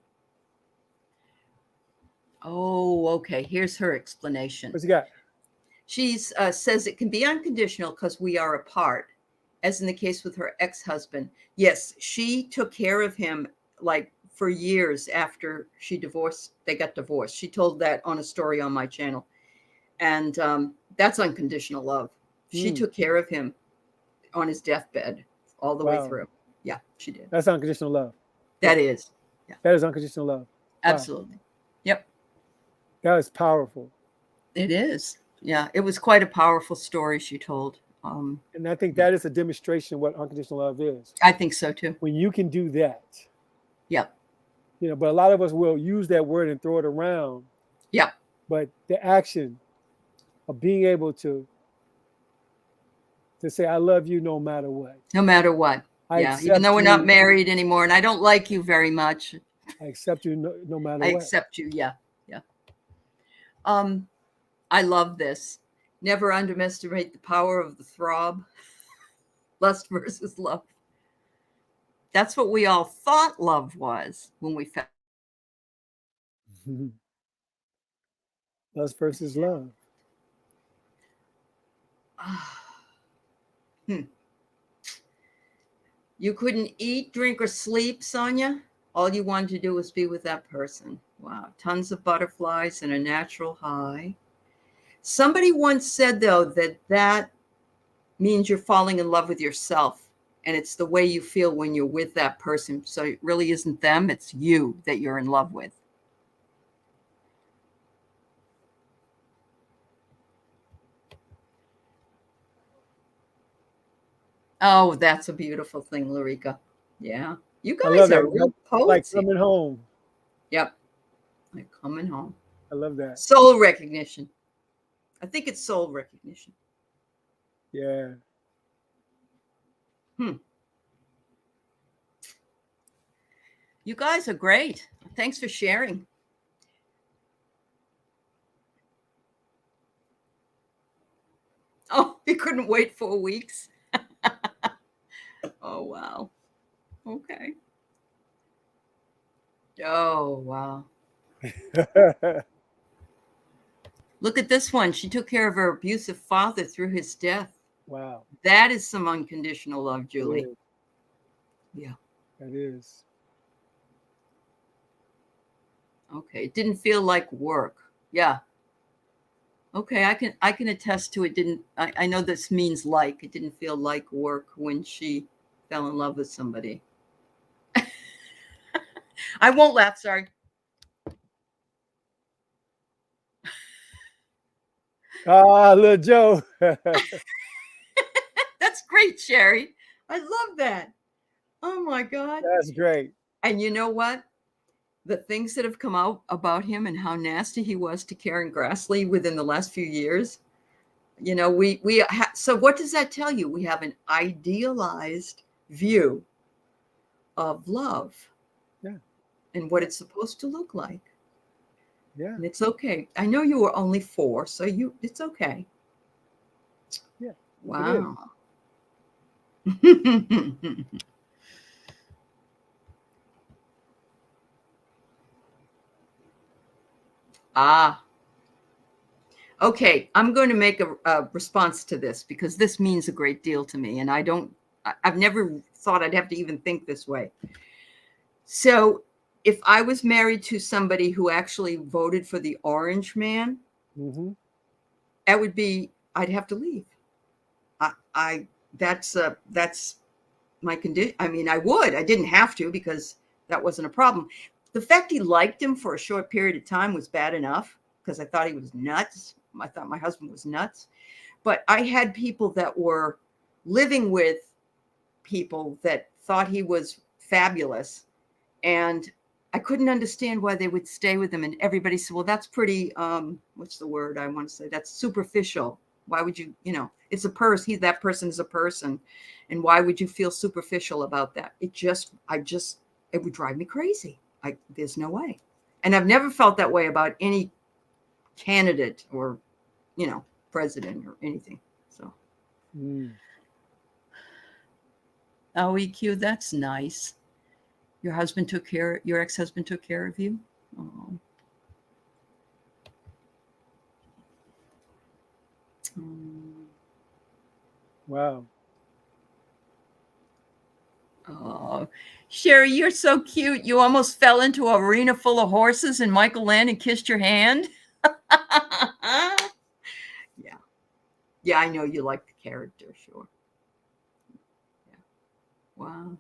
Oh, okay. Here's her explanation. What you got? She says it can be unconditional because we are apart, as in the case with her ex-husband. Yes, she took care of him like for years after they got divorced. She told that on a story on my channel. And that's unconditional love. She took care of him on his deathbed all the way through. Yeah, she did. That's unconditional love. That is. Yeah. That is unconditional love. Absolutely. Wow. Yep. That is powerful. It is. Yeah, it was quite a powerful story she told. And I think that is a demonstration of what unconditional love is. I think so too. When you can do that. Yep. But a lot of us will use that word and throw it around. Yep. But the action of being able to say, I love you no matter what. No matter what. Yeah, even though we're not married anymore and I don't like you very much. I accept you no matter what. I accept you, yeah. I love this. Never underestimate the power of the throb. Lust versus love. That's what we all thought love was when we felt. Lust versus love. You couldn't eat, drink, or sleep, Sonia. All you wanted to do was be with that person. Wow. Tons of butterflies and a natural high. Somebody once said, though, that means you're falling in love with yourself. And it's the way you feel when you're with that person. So it really isn't them. It's you that you're in love with. Oh, that's a beautiful thing, Larica. Yeah. You guys are real poets. Like coming home. Yep. Like coming home. I love that. Soul recognition. I think it's soul recognition. Yeah. You guys are great. Thanks for sharing. Oh, you couldn't wait 4 weeks. Oh, wow. Okay. Oh, wow. Look at this one. She took care of her abusive father through his death. Wow. That is some unconditional love, Julie. Yeah. That is. Okay. It didn't feel like work. Yeah. Okay. I can attest to it. I know this means like. It didn't feel like work when she fell in love with somebody. I won't laugh. Sorry. Ah, little Joe. That's great, Sherry. I love that. Oh my God. That's great. And you know what? The things that have come out about him and how nasty he was to Karen Grassley within the last few years. So what does that tell you? We have an idealized view of love Yeah. and what it's supposed to look like. Yeah. And it's okay. I know you were only 4, so it's okay. Yeah. Wow. Ah, okay. I'm going to make a response to this because this means a great deal to me. And I've never thought I'd have to even think this way. So if I was married to somebody who actually voted for the orange man, Mm-hmm. I'd have to leave. That's my condition. I mean, I didn't have to because that wasn't a problem. The fact he liked him for a short period of time was bad enough because I thought he was nuts. I thought my husband was nuts. But I had people that were living with people that thought he was fabulous. And I couldn't understand why they would stay with him. And everybody said, well, that's pretty, what's the word I want to say? That's superficial. Why would you, it's a person. That person is a person. And why would you feel superficial about that? It would drive me crazy. There's no way. And I've never felt that way about any candidate or, president or anything. So. OEQ, that's nice. Your ex-husband took care of you? Oh. Wow. Oh, Sherry, you're so cute. You almost fell into an arena full of horses and Michael landed and kissed your hand. Yeah. Yeah, I know you like the character, sure. Yeah. Wow.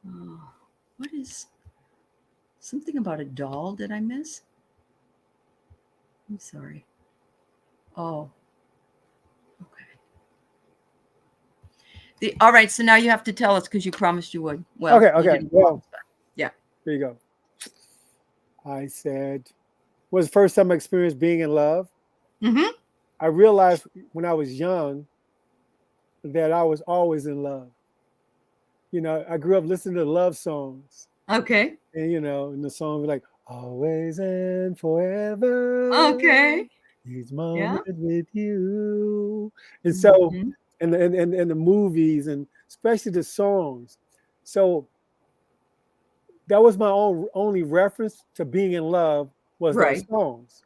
Oh, what is something about a doll? Did I miss? I'm sorry. Oh, okay. All right, so now you have to tell us because you promised you would. Well, Okay. Well, yeah. There you go. I said, was the first time I experienced being in love. Mm-hmm. I realized when I was young that I was always in love. I grew up listening to love songs. Okay. And, and the song was like, always and forever. Okay. Each moment Yeah. with you. And so, Mm-hmm. and the movies and especially the songs. So that was my only reference to being in love was those Right. songs.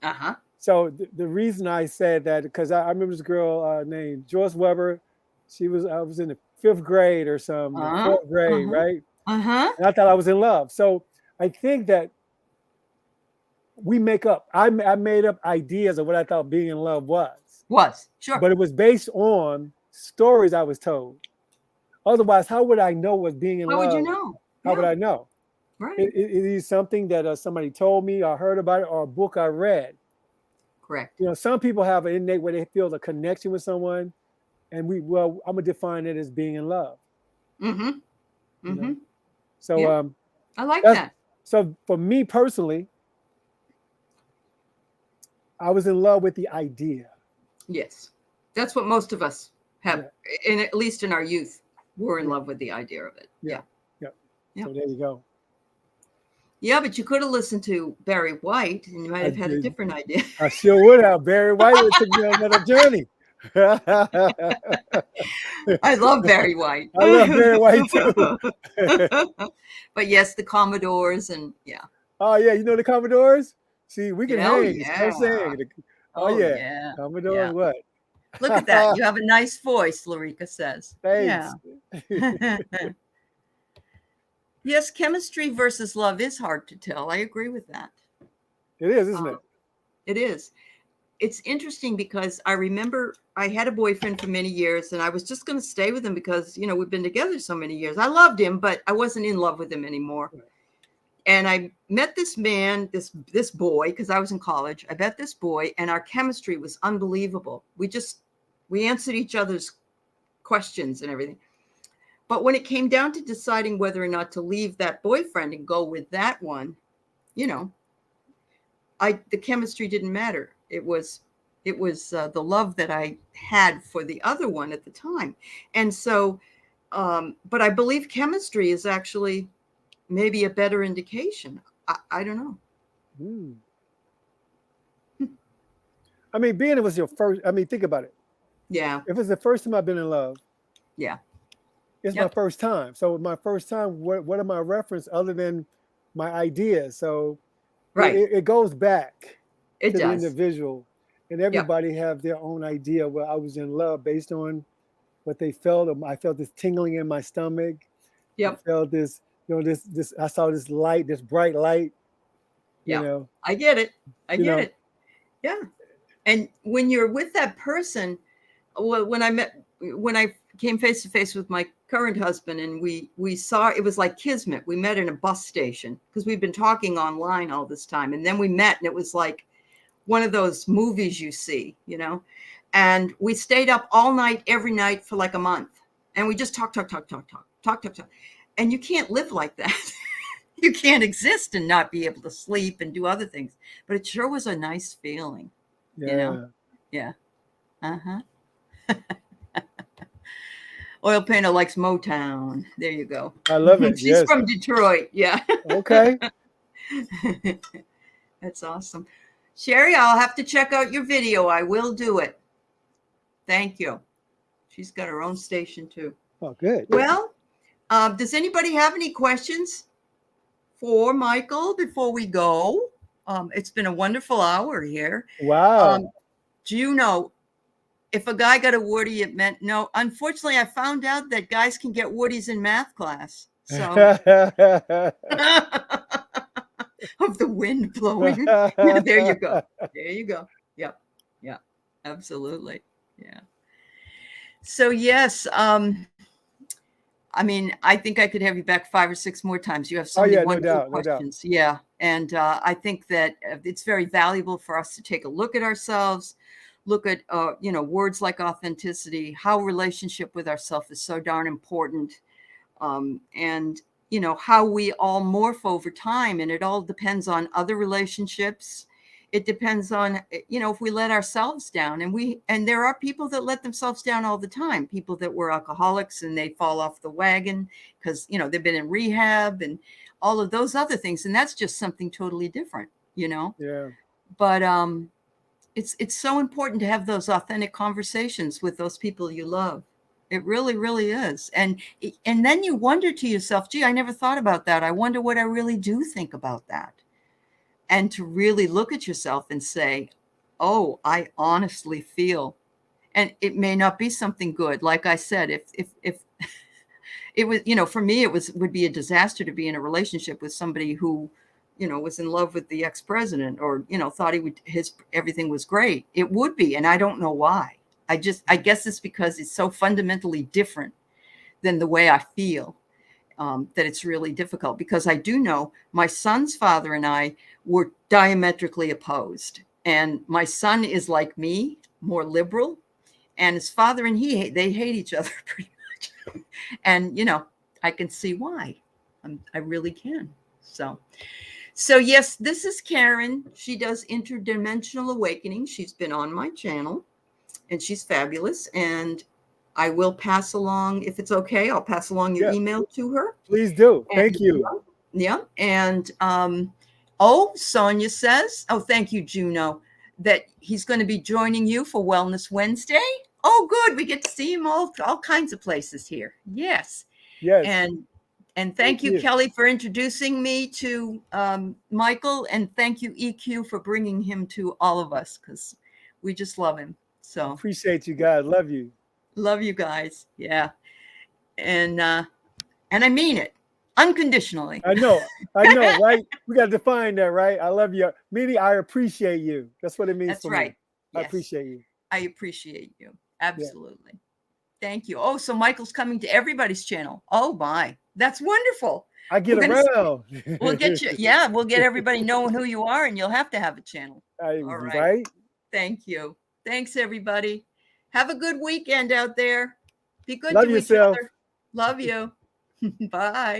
Uh-huh. So the reason I said that, because I remember this girl named Joyce Weber. I was in the 5th grade or something, or 4th grade, Uh-huh. right? Uh-huh. And I thought I was in love. So I think that we make up, I made up ideas of what I thought being in love was. Sure. But it was based on stories I was told. Otherwise, how would I know what being in How love? would you know? How would I know? Right. It is something that somebody told me, or heard about it, or a book I read. Correct. Some people have an innate where they feel a connection with someone, and I'm gonna define it as being in love. Mm-hmm. Mm-hmm. So yeah. I like that. So for me personally, I was in love with the idea. Yes. That's what most of us have, and at least in our youth, we're in love with the idea of it. Yeah. So there you go. Yeah, but you could have listened to Barry White and you might have had a different idea. I sure would have. Barry White would take me on another journey. I love Barry White. I love Barry White too. But yes, the Commodores and yeah. Oh yeah, you know the Commodores? See, we can hang. Yeah. I'm saying. Yeah. Commodores, what? Look at that. You have a nice voice, Lorica says. Thanks. Yeah. Yes, chemistry versus love is hard to tell. I agree with that. It is, isn't it? It is. It's interesting because I remember I had a boyfriend for many years and I was just going to stay with him because, we've been together so many years. I loved him, but I wasn't in love with him anymore. And I met this man, this boy, because I was in college. I met this boy, and our chemistry was unbelievable. We answered each other's questions and everything. But when it came down to deciding whether or not to leave that boyfriend and go with that one, you know, the chemistry didn't matter. It was the love that I had for the other one at the time. And so, but I believe chemistry is actually maybe a better indication. I don't know. Hmm. I mean, being it was your first, I mean, think about it. Yeah. If it's the first time I've been in love, Yeah. it's my Yep. first time. So my first time, what am I reference other than my ideas? So Right. it goes back It to the does. individual, and Yep. everybody have their own idea where I was in love based on what they felt. I felt this tingling in my stomach. I Yep. felt this, this. I saw this light, this bright light. You Yep. know, I get it. I you get know. it. Yeah. And when you're with that person, well, when I came face to face with my current husband, and we saw, it was like kismet. We met in a bus station because we've been talking online all this time, and then we met, and it was like one of those movies you see, you know. And we stayed up all night, every night for like a month, and we just talk, and you can't live like that. You can't exist and not be able to sleep and do other things. But it sure was a nice feeling, you know. Yeah, Yeah. Uh-huh. Oil painter likes Motown. There you go. I love it. She's Yes. from Detroit. Yeah. Okay. That's awesome. Sherry, I'll have to check out your video. I will do it. Thank you. She's got her own station too. Oh, good. Well, does anybody have any questions for Michael before we go? It's been a wonderful hour here. Wow. Do you know, if a guy got a Woody, it meant no. Unfortunately, I found out that guys can get Woodies in math class. So of the wind blowing. Yeah, there you go. There you go. Yep. Yeah. Absolutely. Yeah. So yes, I mean, I think I could have you back 5 or 6 more times. You have so Oh many yeah, no wonderful doubt, no doubt. questions. Yeah. And I think that it's very valuable for us to take a look at ourselves, look at, words like authenticity, how relationship with ourselves is so darn important. And, how we all morph over time. And it all depends on other relationships. It depends on, if we let ourselves down, and there are people that let themselves down all the time, people that were alcoholics and they fall off the wagon because, they've been in rehab and all of those other things. And that's just something totally different, Yeah. but, it's so important to have those authentic conversations with those people you love. It really, really is. And then you wonder to yourself, gee, I never thought about that. I wonder what I really do think about that. And to really look at yourself and say, oh, I honestly feel, and it may not be something good. Like I said, if it was, for me, would be a disaster to be in a relationship with somebody who, was in love with the ex-president, or, thought everything was great. It would be. And I don't know why. I guess it's because it's so fundamentally different than the way I feel, that it's really difficult, because I do know my son's father and I were diametrically opposed. And my son is like me, more liberal, and his father and they hate each other pretty much. And, I can see why. I really can. So yes, this is Karen. She does Interdimensional Awakening. She's been on my channel, and she's fabulous. And I will pass along, if it's okay, I'll pass along your Yeah. email to her. Please do. And, Thank you. Yeah. And Sonia says, thank you, Juno, that he's going to be joining you for Wellness Wednesday. Oh, good. We get to see him all kinds of places here. Yes. Yes. And thank you, you. Kelly, for introducing me to Michael. And thank you, EQ, for bringing him to all of us, because we just love him. So Appreciate you guys. Love you. love you guys. Yeah. And I mean it unconditionally. I know, right? We got to define that, right? I love you. Meaning, I appreciate you. That's what it means. That's for right. me. Yes. I appreciate you. I appreciate you. Absolutely. Yeah. Thank you. Oh, so Michael's coming to everybody's channel. Oh my, that's wonderful. I get We're gonna around. We'll get you. Yeah, we'll get everybody knowing who you are, and you'll have to have a channel. All right. Right? Thank you. Thanks, everybody. Have a good weekend out there. Be good Love to each yourself. other. Love you. Bye.